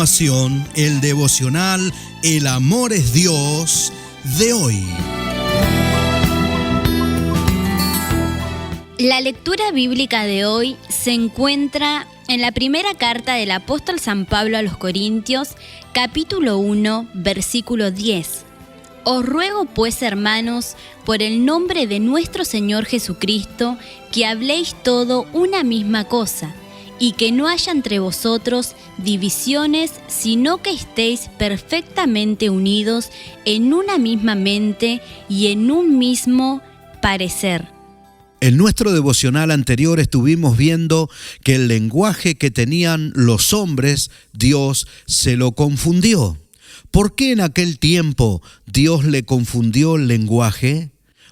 continuación, el devocional El amor es Dios de hoy. La lectura bíblica de hoy se encuentra en la primera carta del apóstol San Pablo a los Corintios, capítulo 1, versículo 10. Os ruego pues, hermanos, por el nombre de nuestro Señor Jesucristo, que habléis todo una misma cosa, y que no haya entre vosotros divisiones, sino que estéis perfectamente unidos en una misma mente y en un mismo parecer. En nuestro devocional anterior estuvimos viendo que el lenguaje que tenían los hombres, Dios se lo confundió. ¿Por qué en aquel tiempo Dios le confundió el lenguaje?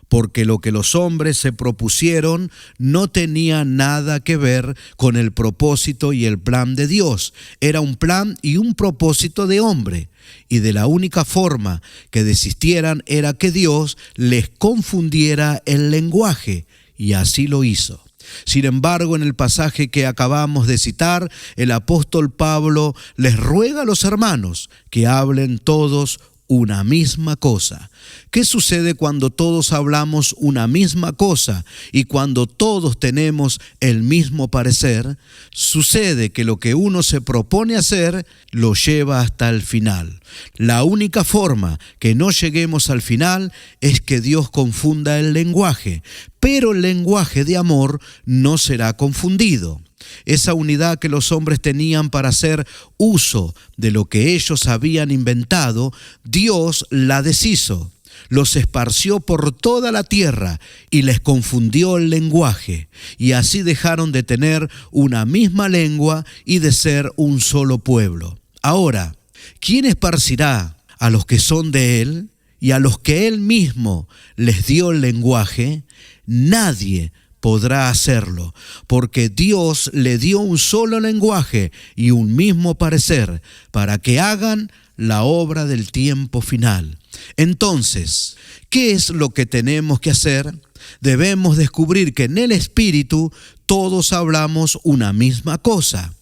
Porque lo que los hombres se propusieron no tenía nada que ver con el propósito y el plan de Dios. Era un plan y un propósito de hombre. Y de la única forma que desistieran era que Dios les confundiera el lenguaje. Y así lo hizo. Sin embargo, en el pasaje que acabamos de citar, el apóstol Pablo les ruega a los hermanos que hablen todos una misma cosa. ¿Qué sucede cuando todos hablamos una misma cosa y cuando todos tenemos el mismo parecer? Sucede que lo que uno se propone hacer lo lleva hasta el final. La única forma que no lleguemos al final es que Dios confunda el lenguaje, pero el lenguaje de amor no será confundido. Esa unidad que los hombres tenían para hacer uso de lo que ellos habían inventado, Dios la deshizo. Los esparció por toda la tierra y les confundió el lenguaje, y así dejaron de tener una misma lengua y de ser un solo pueblo. Ahora, ¿quién esparcirá a los que son de Él y a los que Él mismo les dio el lenguaje? Nadie podrá hacerlo, porque Dios le dio un solo lenguaje y un mismo parecer para que hagan la obra del tiempo final. Entonces, ¿qué es lo que tenemos que hacer? Debemos descubrir que en el Espíritu todos hablamos una misma cosa.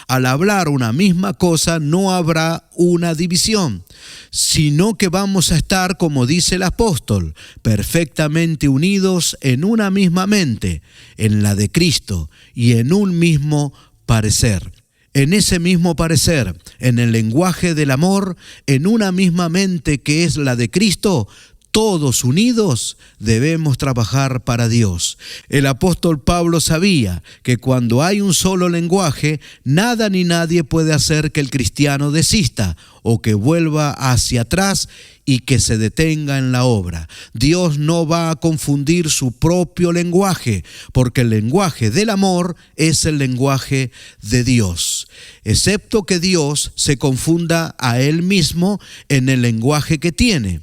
Al hablar una misma cosa no habrá una división, sino que vamos a estar, como dice el apóstol, perfectamente unidos en una misma mente, en la de Cristo y en un mismo parecer. En ese mismo parecer, en el lenguaje del amor, en una misma mente que es la de Cristo, todos unidos debemos trabajar para Dios. El apóstol Pablo sabía que cuando hay un solo lenguaje, nada ni nadie puede hacer que el cristiano desista o que vuelva hacia atrás y que se detenga en la obra. Dios no va a confundir su propio lenguaje, porque el lenguaje del amor es el lenguaje de Dios, excepto que Dios se confunda a Él mismo en el lenguaje que tiene.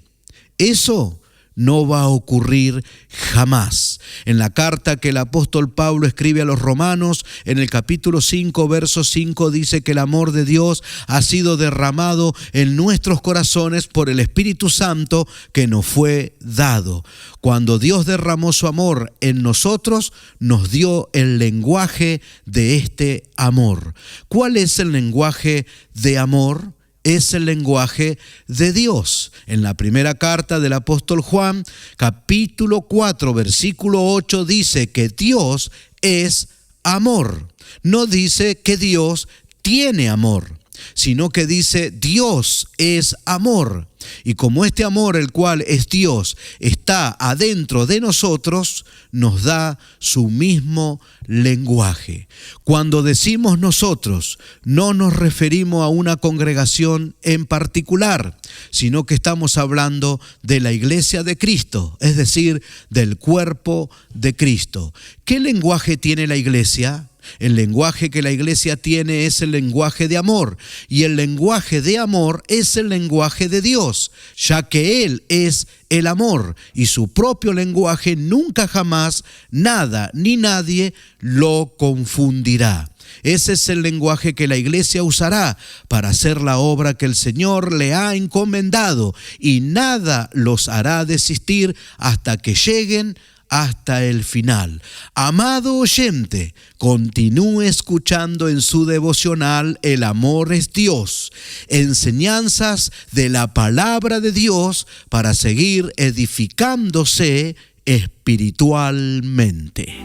Eso no va a ocurrir jamás. En la carta que el apóstol Pablo escribe a los romanos, en el capítulo 5, verso 5, dice que el amor de Dios ha sido derramado en nuestros corazones por el Espíritu Santo que nos fue dado. Cuando Dios derramó su amor en nosotros, nos dio el lenguaje de este amor. ¿Cuál es el lenguaje de amor? Es el lenguaje de Dios. En la primera carta del apóstol Juan, capítulo 4, versículo 8, dice que Dios es amor. No dice que Dios tiene amor, sino que dice Dios es amor. Y como este amor, el cual es Dios, está adentro de nosotros, nos da su mismo lenguaje. Cuando decimos nosotros, no nos referimos a una congregación en particular, sino que estamos hablando de la iglesia de Cristo, es decir, del cuerpo de Cristo. ¿Qué lenguaje tiene la iglesia? El lenguaje que la iglesia tiene es el lenguaje de amor, y el lenguaje de amor es el lenguaje de Dios, ya que Él es el amor, y su propio lenguaje nunca jamás nada ni nadie lo confundirá. Ese es el lenguaje que la iglesia usará para hacer la obra que el Señor le ha encomendado, y nada los hará desistir hasta que lleguen hasta el final. Amado oyente, continúe escuchando en su devocional El amor es Dios, enseñanzas de la palabra de Dios para seguir edificándose espiritualmente.